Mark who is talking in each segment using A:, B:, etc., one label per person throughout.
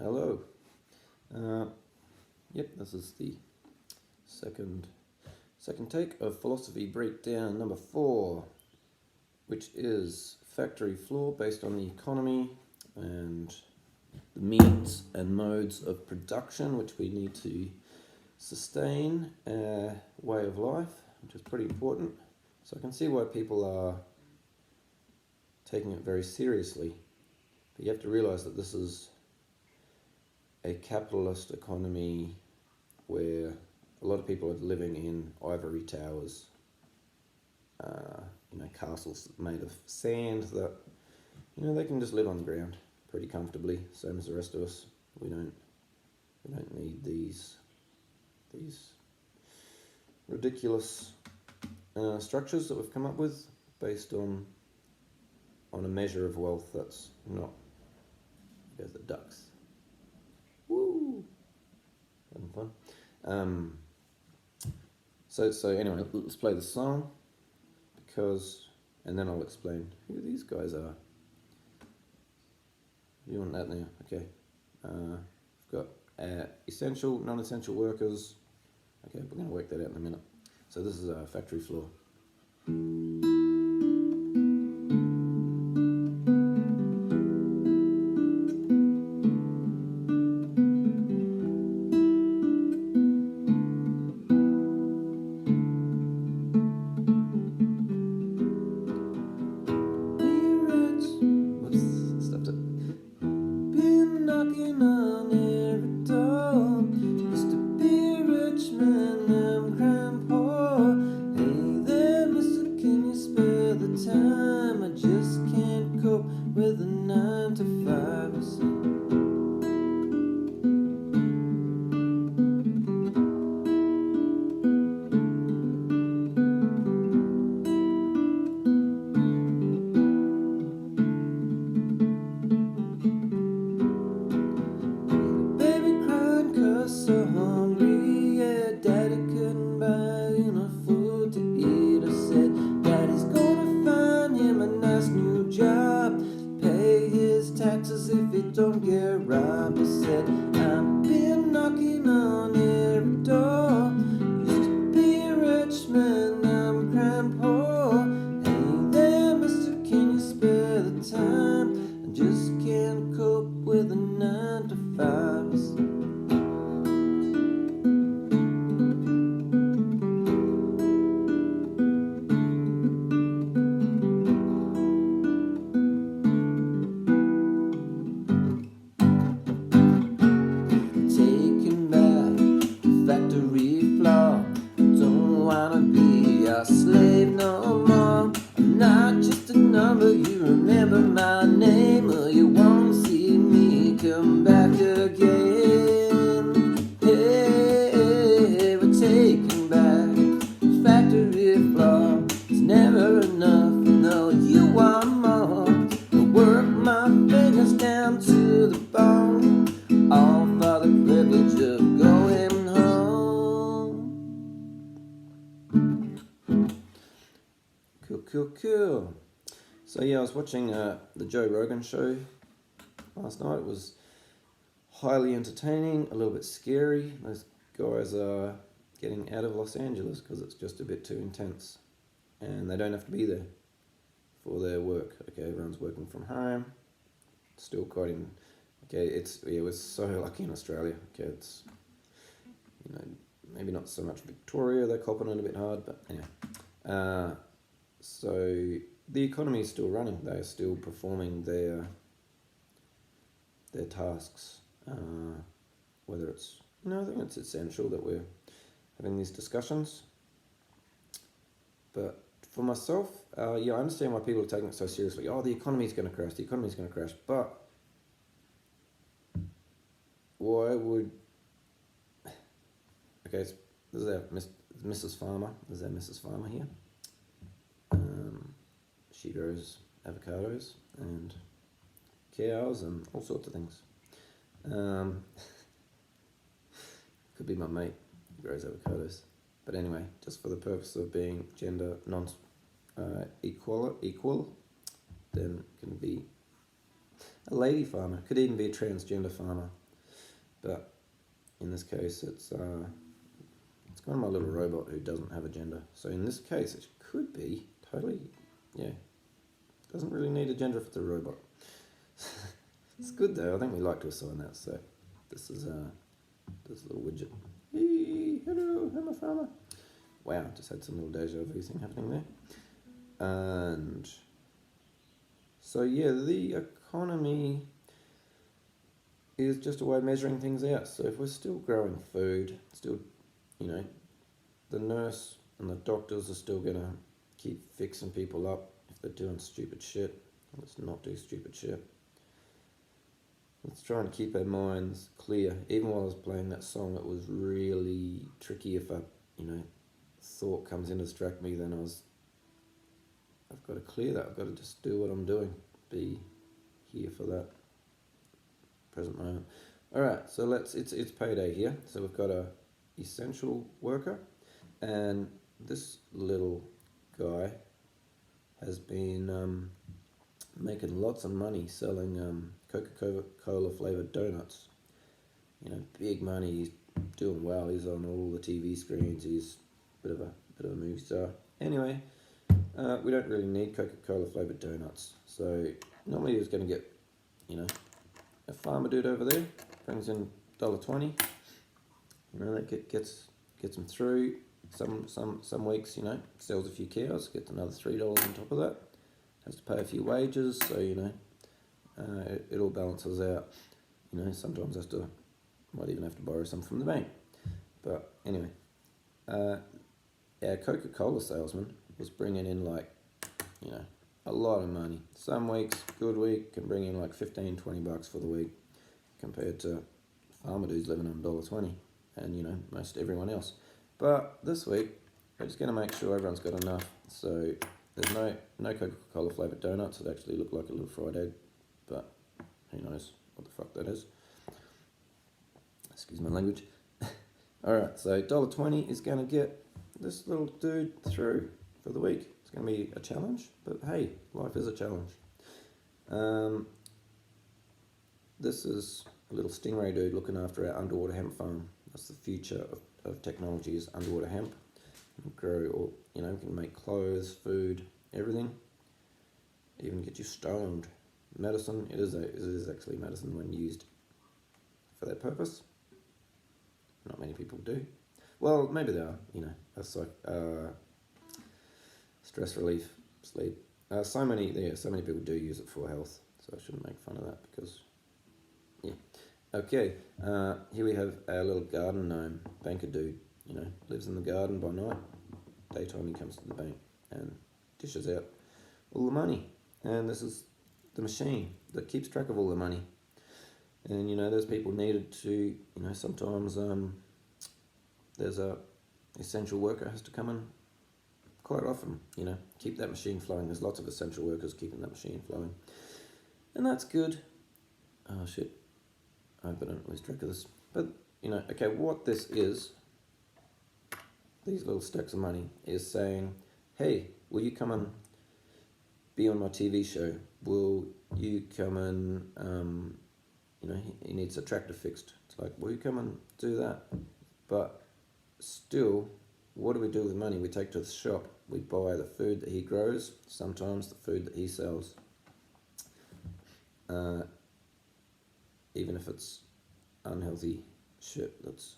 A: Hello. Yep, this is the second take of philosophy breakdown number 4, which is factory floor based on the economy and the means and modes of production which we need to sustain our way of life, which is pretty important. So I can see why people are taking it very seriously, but you have to realize that this is a capitalist economy where a lot of people are living in ivory towers, castles made of sand that, they can just live on the ground pretty comfortably, same as the rest of us. We don't need these ridiculous structures that we've come up with based on a measure of wealth that's not. There's the ducks. Woo! Having fun. So anyway, let's play the song and then I'll explain who these guys are. You want that now? Okay. We've got essential, non-essential workers. Okay, we're going to work that out in a minute. So this is a factory floor. With a 9 to 5 or so. Baby crying 'cause so hungry, yeah. Daddy couldn't buy enough food to eat. I said, Daddy's gonna find him a nice new job, pay his taxes if he don't get robbed. He said, I've been knocking on every door. Used to be a rich man, now I'm crying poor. Hey there, mister, can you spare the time? I just can't cope with a 9 to 5. A slave no more. I'm not just a number, you remember my name, or you won't see me come back again. Hey, we're taking back the factory floor. It's never enough, no, you want more. I work my fingers down to the bone, all for the privilege of going home. Cool. So yeah, I was watching the Joe Rogan show last night. It was highly entertaining, a little bit scary. Those guys are getting out of Los Angeles because it's just a bit too intense, and they don't have to be there for their work. Okay, everyone's working from home. Still quite in. Okay, we're so lucky in Australia. Okay, it's maybe not so much Victoria. They're copping it a bit hard, but anyway. So the economy is still running. They are still performing their tasks. Whether it's, I think it's essential that we're having these discussions. But for myself, I understand why people are taking it so seriously. Oh, the economy is going to crash. The economy is going to crash. But why would? Okay, this is our Mrs. Farmer. This is our Mrs. Farmer here. She grows avocados and cows and all sorts of things. Could be my mate who grows avocados. But anyway, just for the purpose of being gender equal, then it can be a lady farmer. Could even be a transgender farmer. But in this case, it's kind of my little robot who doesn't have a gender. So in this case, it could be totally, yeah, doesn't really need a gender if it's a robot. It's good though. I think we like to assign that. So this is this little widget. Hey, hello, I'm a farmer. Wow, just had some little deja vu thing happening there. And so yeah, the economy is just a way of measuring things out. So if we're still growing food, still, the nurse and the doctors are still going to keep fixing people up if they're doing stupid shit. Let's not do stupid shit. Let's try and keep our minds clear. Even while I was playing that song, it was really tricky. If a, thought comes in to distract me, then I've got to clear that. I've got to just do what I'm doing. Be here for that present moment. All right, so it's payday here. So we've got a essential worker, and this little guy has been making lots of money selling Coca-Cola flavored donuts. Big money. He's doing well. He's on all the TV screens. He's a bit of a movie star. Anyway, we don't really need Coca-Cola flavored donuts. So normally he was going to get, a farmer dude over there brings in $1.20. That gets him through. Some weeks, sells a few cows, gets another $3 on top of that. Has to pay a few wages, so it all balances out. Sometimes might even have to borrow some from the bank. But anyway, our Coca-Cola salesman was bringing in a lot of money. Some weeks, good week, can bring in like $15-20 for the week, compared to farmer dudes living on $1.20, and most everyone else. But this week, we're just going to make sure everyone's got enough. So there's no Coca-Cola flavoured donuts. It actually look like a little fried egg, but who knows what the fuck that is. Excuse my language. Alright, so $1.20 is going to get this little dude through for the week. It's going to be a challenge, but hey, life is a challenge. This is a little stingray dude looking after our underwater hemp farm. That's the future of technology, is underwater hemp. We can grow, or we can make clothes, food, everything. Even get you stoned. Medicine, it is actually medicine when used for that purpose. Not many people do. Well, maybe there are, that's like stress relief, sleep. So many people do use it for health, so I shouldn't make fun of that because, yeah. Okay, here we have our little garden gnome, banker dude, lives in the garden by night. Daytime he comes to the bank and dishes out all the money. And this is the machine that keeps track of all the money. And, those people needed to, sometimes there's a essential worker has to come in quite often, keep that machine flowing. There's lots of essential workers keeping that machine flowing. And that's good. Oh, shit. I hope I don't lose track of this. But, okay, what this is, these little stacks of money, is saying, hey, will you come and be on my TV show? Will you come and, he needs a tractor fixed. It's like, will you come and do that? But still, what do we do with money? We take to the shop. We buy the food that he grows, sometimes the food that he sells. Even if it's unhealthy shit that's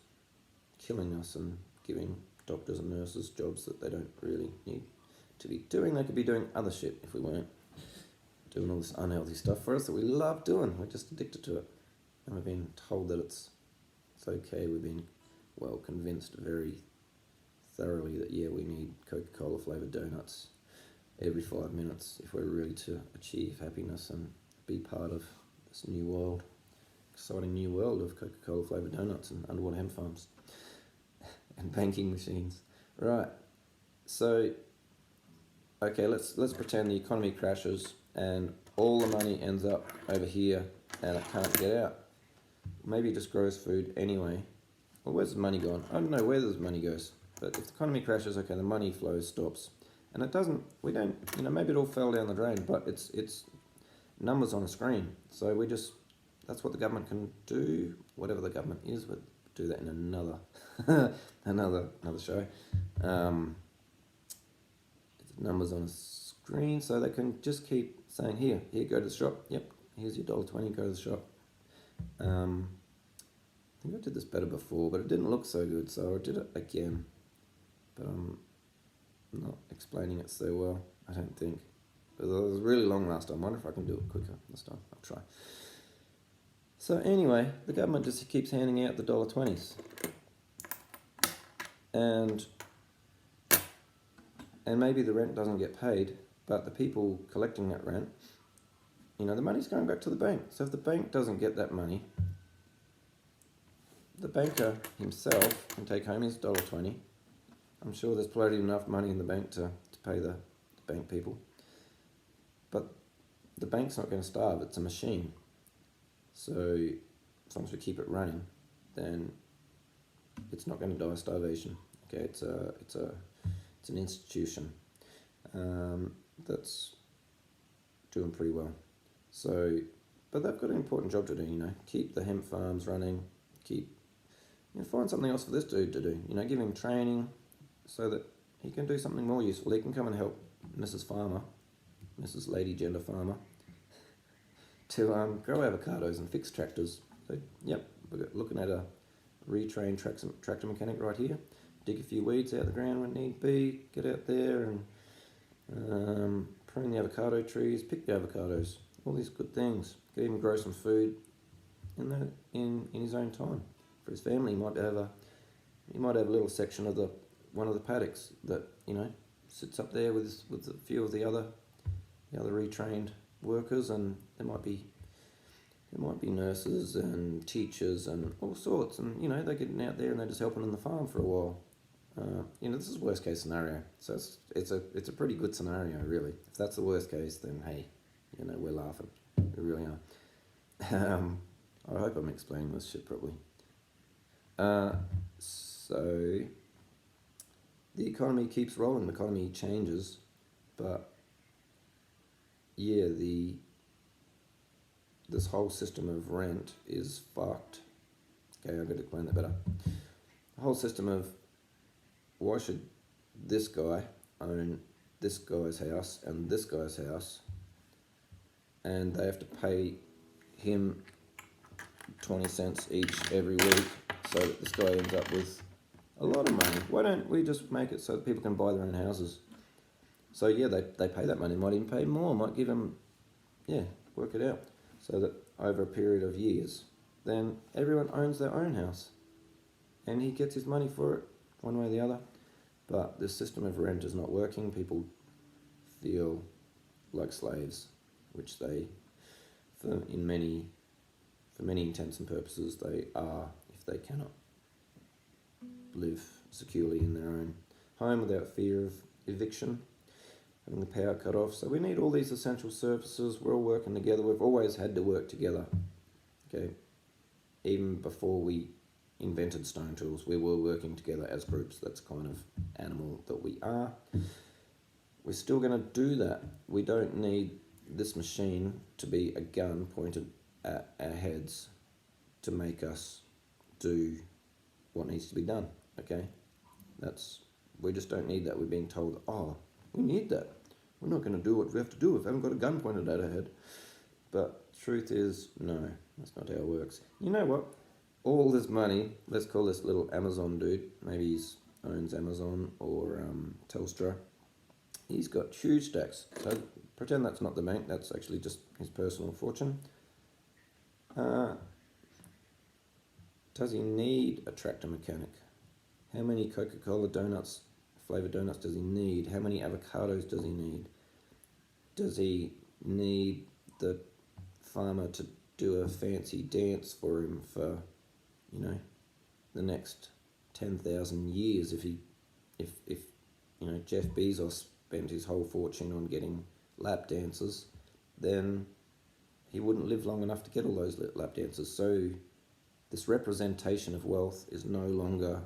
A: killing us and giving doctors and nurses jobs that they don't really need to be doing. They could be doing other shit if we weren't doing all this unhealthy stuff for us that we love doing. We're just addicted to it. And we've been told that it's okay. We've been, convinced very thoroughly that, yeah, we need Coca-Cola flavoured donuts every 5 minutes if we're really to achieve happiness and be part of this new world. Exciting new world of Coca-Cola flavoured donuts and underwater hemp farms and banking machines. Right, so, okay, let's pretend the economy crashes and all the money ends up over here and it can't get out. Maybe it just grows food anyway. Well, where's the money gone? I don't know where this money goes. But if the economy crashes, okay, the money flow stops. And it doesn't, maybe it all fell down the drain, but it's numbers on a screen. So we just that's what the government can do. Whatever the government is, we'll do that in another another show. Numbers on a screen, so they can just keep saying, here, go to the shop. Yep, here's your $1.20. Go to the shop. I think I did this better before, but it didn't look so good, so I did it again. But I'm not explaining it so well, I don't think. It was really long last time. I wonder if I can do it quicker this time. I'll try. So anyway, the government just keeps handing out the $1.20s. And maybe the rent doesn't get paid, but the people collecting that rent, you know, the money's going back to the bank. So if the bank doesn't get that money, the banker himself can take home his $1.20. I'm sure there's plenty enough money in the bank to pay the bank people. But the bank's not going to starve. It's a machine. So as long as we keep it running, then it's not going to die of starvation. Okay, it's an institution that's doing pretty well. So, but they've got an important job to do. You know, keep the hemp farms running. Find something else for this dude to do. You know, give him training so that he can do something more useful. He can come and help Mrs. Farmer, Mrs. Lady Gender Farmer, to grow avocados and fix tractors. So, yep, we're looking at a retrained tractor mechanic right here. Dig a few weeds out of the ground when need be. Get out there and prune the avocado trees. Pick the avocados. All these good things. Could even grow some food in his own time. For his family, he might have a little section of one of the paddocks that, you know, sits up there with a few of the other retrained workers, and there might be nurses and teachers and all sorts, and you know, they're getting out there and they're just helping on the farm for a while. You know, this is worst case scenario, so it's a pretty good scenario, really. If that's the worst case, then hey, you know, we're laughing. We really are. I hope I'm explaining this shit properly. So the economy keeps rolling, the economy changes, but yeah, this whole system of rent is fucked. Okay, I've got to explain that better. The whole system of why should this guy own this guy's house and this guy's house, and they have to pay him 20 cents each every week, so that this guy ends up with a lot of money. Why don't we just make it so that people can buy their own houses? So yeah, they pay that money, might even pay more, might give them, work it out, so that over a period of years, then everyone owns their own house, and he gets his money for it, one way or the other. But this system of rent is not working. People feel like slaves, which they, for many intents and purposes, they are, if they cannot live securely in their own home without fear of eviction, having the power cut off. So we need all these essential services. We're all working together. We've always had to work together. Okay, even before we invented stone tools, we were working together as groups. That's kind of animal that we are. We're still going to do that. We don't need this machine to be a gun pointed at our heads to make us do what needs to be done. Okay, we just don't need that. We're being told, oh, we need that. We're not going to do what we have to do if we haven't got a gun pointed at our head. But truth is, no, that's not how it works. You know what? All this money, let's call this little Amazon dude, maybe he owns Amazon or Telstra, he's got huge stacks. So pretend that's not the bank, that's actually just his personal fortune. Does he need a tractor mechanic? How many Coca-Cola donuts, flavoured donuts does he need? How many avocados does he need? Does he need the farmer to do a fancy dance for him for, you know, the next 10,000 years? If you know, Jeff Bezos spent his whole fortune on getting lap dances, then he wouldn't live long enough to get all those lap dances. So this representation of wealth is no longer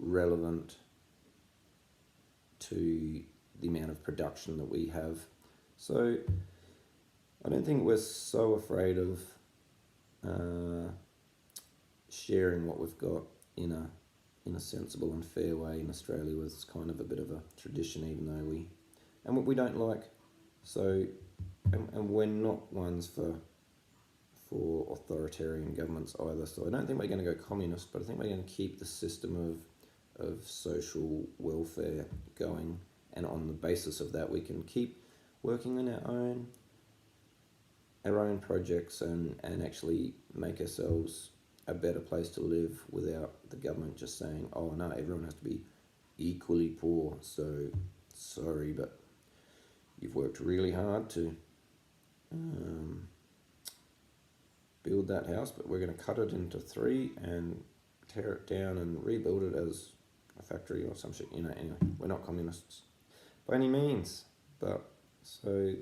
A: relevant to the amount of production that we have. So I don't think we're so afraid of sharing what we've got in a sensible and fair way in Australia was kind of a bit of a tradition, even though we don't like. So, and we're not ones for authoritarian governments either. So I don't think we're going to go communist, but I think we're going to keep the system of social welfare going, and on the basis of that we can keep working on our own projects and actually make ourselves a better place to live without the government just saying, oh no, everyone has to be equally poor, so sorry, but you've worked really hard to build that house, but we're going to cut it into 3 and tear it down and rebuild it as a factory or some shit, anyway, we're not communists by any means, but so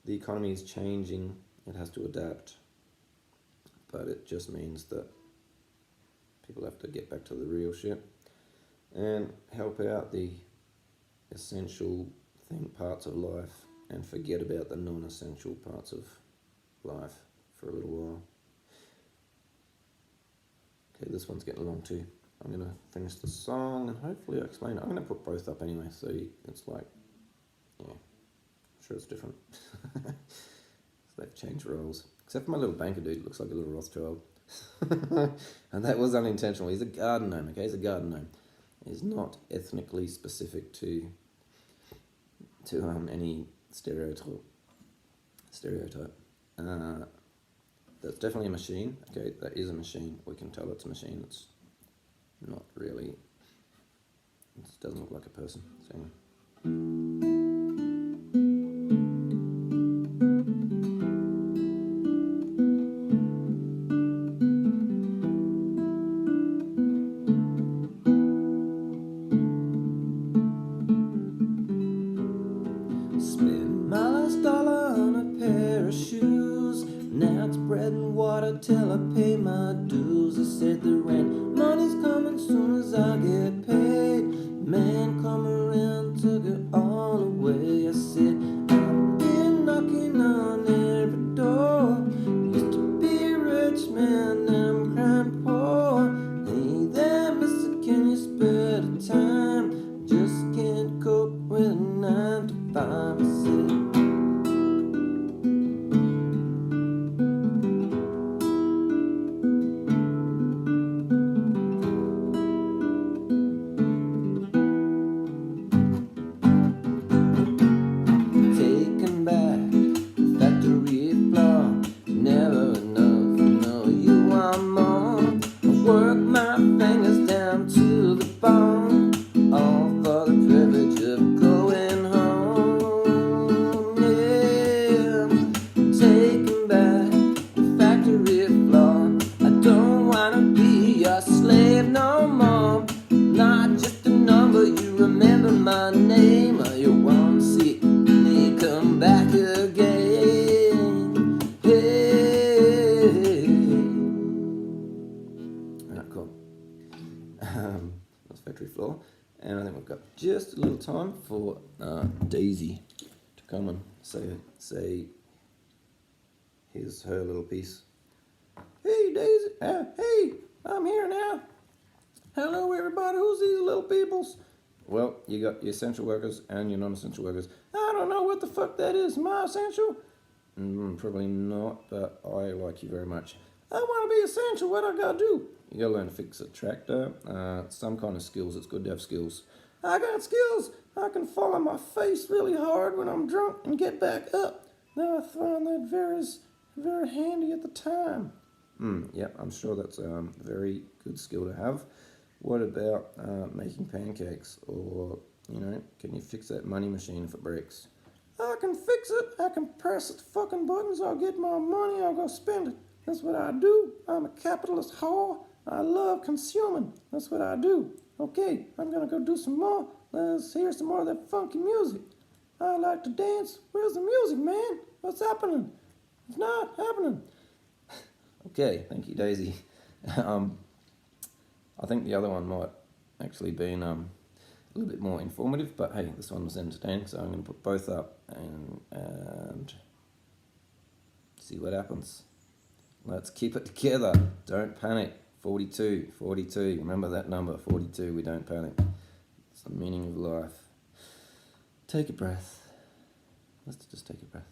A: the economy is changing, it has to adapt, but it just means that people have to get back to the real shit and help out the essential parts of life and forget about the non-essential parts of life for a little while. Okay, this one's getting along too. I'm going to finish the song and hopefully I'll explain it. I'm going to put both up anyway, so it's like, yeah, I'm sure it's different. So they've changed roles. Except for my little banker dude, looks like a little Rothschild. And that was unintentional. He's a garden gnome, okay? He's a garden gnome. He's not ethnically specific to any stereotype. That's definitely a machine. Okay, that is a machine. We can tell it's a machine. It's not really. It doesn't look like a person. So anyway. Spent my last dollar on a pair of shoes. Now it's bread and water till I pay my dues. I said the rent money's coming soon as I get paid. Man come around, took it all away. I said I've been knocking on every door. Used to be rich man, now I'm crying poor. Hey there mister, can you spare the time? Just can't cope with a 9 to 5. I said taken back, factory floor, never enough, no you want more. I work my fingers down to the bone, all for the privilege of going home, yeah. Taken back, the factory floor, I don't wanna be your slave no more. Not just a number, you remember my name, or you won't see me come back again. Hey. Alright, cool. That's factory floor, and I think we've got just a little time for Daisy to come and say here's her little piece. Hey Daisy, hey, I'm here now. Hello everybody, who's these little peoples? Well, you got your essential workers and your non-essential workers. I don't know what the fuck that is. Am I essential? Probably not, but I like you very much. I want to be essential. What I gotta do? You gotta learn to fix a tractor. Some kind of skills. It's good to have skills. I got skills. I can fall on my face really hard when I'm drunk and get back up. Now I find that very handy at the time. Yeah, I'm sure that's a very good skill to have. What about making pancakes? Or, can you fix that money machine if it breaks? I can fix it. I can press the fucking buttons. I'll get my money. I'll go spend it. That's what I do. I'm a capitalist whore. I love consuming. That's what I do. Okay, I'm gonna go do some more. Let's hear some more of that funky music. I like to dance. Where's the music, man? What's happening? It's not happening. Okay, thank you, Daisy. I think the other one might actually been a little bit more informative, but hey, this one was entertaining, so I'm going to put both up and see what happens. Let's keep it together. Don't panic. 42. Remember that number, 42. We don't panic. It's the meaning of life. Take a breath. Let's just take a breath.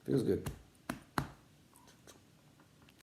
A: Feels good.